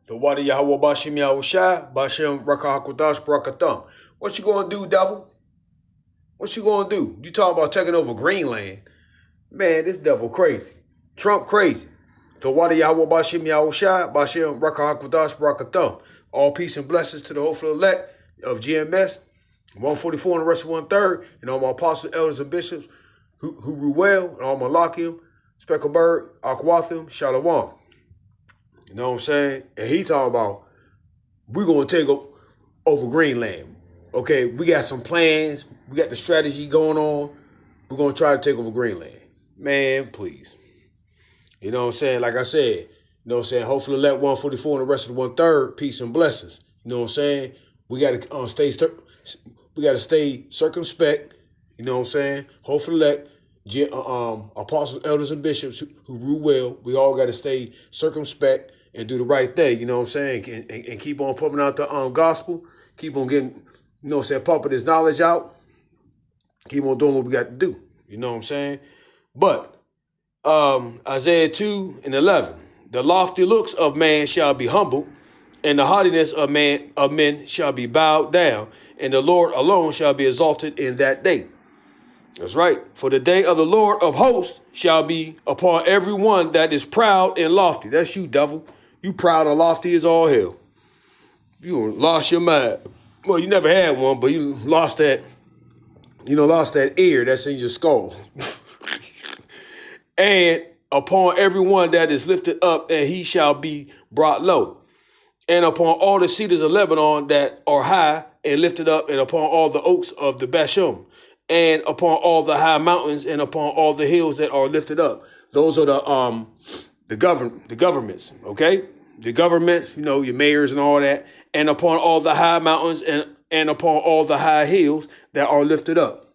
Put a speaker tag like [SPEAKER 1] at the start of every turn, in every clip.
[SPEAKER 1] The water Yahweh Bashim Yahushai, Bashem Rakahakudash Brakatham. What you gonna do, devil? What you gonna do? You talking about taking over Greenland? Man, this devil crazy. Trump crazy. The water Yahweh Bashim Yahushai, Bashem Rakahakudash Brakatham. All peace and blessings to the hopeful elect of GMS, 144 and the rest of 1/3, and all my apostles, elders, and bishops who rule well, and all my Lakim, Speckelberg, Akwathim, Shalom. You know what I'm saying? And he talking about, we're going to take over Greenland. Okay, we got some plans. We got the strategy going on. We're going to try to take over Greenland. Man, please. You know what I'm saying? Like I said, you know what I'm saying? Hopefully let 144 and the rest of the 1/3, peace and blessings. You know what I'm saying? We got to stay circumspect. You know what I'm saying? Hopefully let apostles, elders, and bishops who rule well, we all got to stay circumspect and do the right thing, you know what I'm saying? And keep on pumping out the gospel, keep on getting, you know what I'm saying, pumping this knowledge out, keep on doing what we got to do, you know what I'm saying? But Isaiah 2:11, the lofty looks of man shall be humbled, and the haughtiness of men shall be bowed down, and the Lord alone shall be exalted in that day. That's right. For the day of the Lord of hosts shall be upon every one that is proud and lofty. That's you, devil. You proud and lofty as all hell. You lost your mind. Well, you never had one, but you lost that, lost that ear that's in your skull. And upon every one that is lifted up, and he shall be brought low. And upon all the cedars of Lebanon that are high and lifted up, and upon all the oaks of the Bashan, and upon all the high mountains, and upon all the hills that are lifted up. Those are the governments, okay? The governments, your mayors and all that, and upon all the high mountains and upon all the high hills that are lifted up.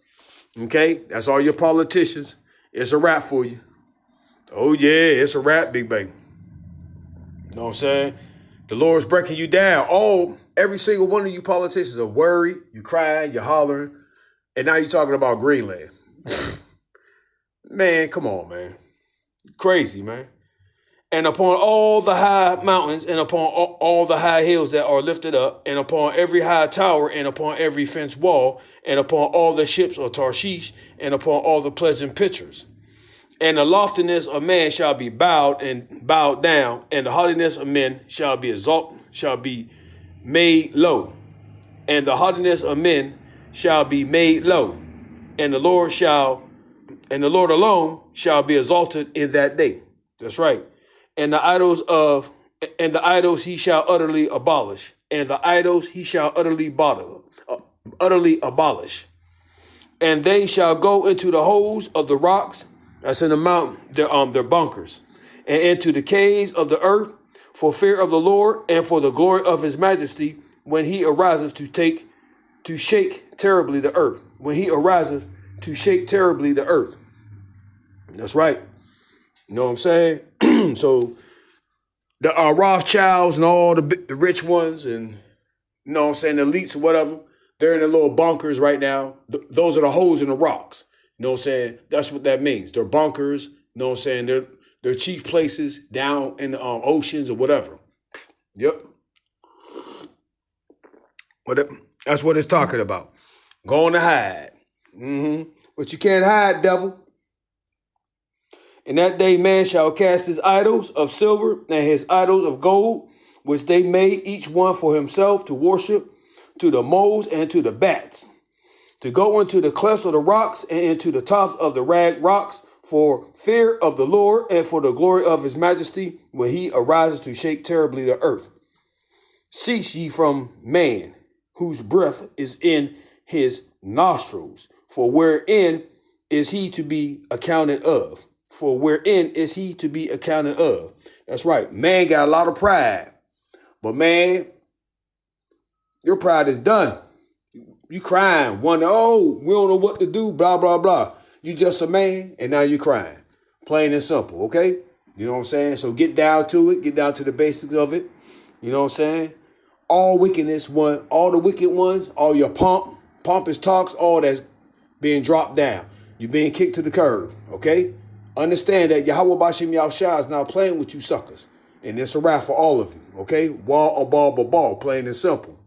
[SPEAKER 1] Okay? That's all your politicians. It's a wrap for you. Oh yeah, it's a wrap, big bang. You know what I'm saying? The Lord's breaking you down. Every single one of you politicians are worried, you crying, you're hollering. And now you're talking about Greenland. Man, come on, man. Crazy, man. And upon all the high mountains and upon all the high hills that are lifted up, and upon every high tower and upon every fenced wall, and upon all the ships of Tarshish, and upon all the pleasant pictures. And the loftiness of man shall be bowed down, and the haughtiness of men shall be made low. And the haughtiness of men shall be made low, and the Lord alone shall be exalted in that day. That's right. And the idols he shall utterly abolish, and the idols he shall utterly abolish. And they shall go into the holes of the rocks, that's in the mountain, their bunkers, and into the caves of the earth, for fear of the Lord and for the glory of his majesty, when he arises to shake terribly the earth. When he arises to shake terribly the earth. That's right. You know what I'm saying? So the Rothschilds and all the rich ones and, you know what I'm saying, the elites or whatever, they're in their little bunkers right now. Those are the holes in the rocks. You know what I'm saying? That's what that means. They're bunkers. You know what I'm saying? They're chief places down in the oceans or whatever. Yep. That's what it's talking about. Going to hide. But you can't hide, devil. In that day, man shall cast his idols of silver and his idols of gold, which they made each one for himself to worship, to the moles and to the bats, to go into the clefts of the rocks and into the tops of the rag rocks, for fear of the Lord and for the glory of his majesty, when he arises to shake terribly the earth. Cease ye from man, whose breath is in his nostrils, for wherein is he to be accounted of? For wherein is he to be accounted of? That's right. Man got a lot of pride. But man, your pride is done. You crying, wondering, we don't know what to do, blah, blah, blah. You just a man, and now you're crying. Plain and simple, okay? You know what I'm saying? So get down to it. Get down to the basics of it. You know what I'm saying? All wickedness, all the wicked ones, all your pompous talks, all that's being dropped down. You're being kicked to the curb, okay? Understand that Yahweh Bashim Yahushua is not playing with you suckers. And it's a wrap for all of you, okay? Wall or ball, but ball, plain and simple.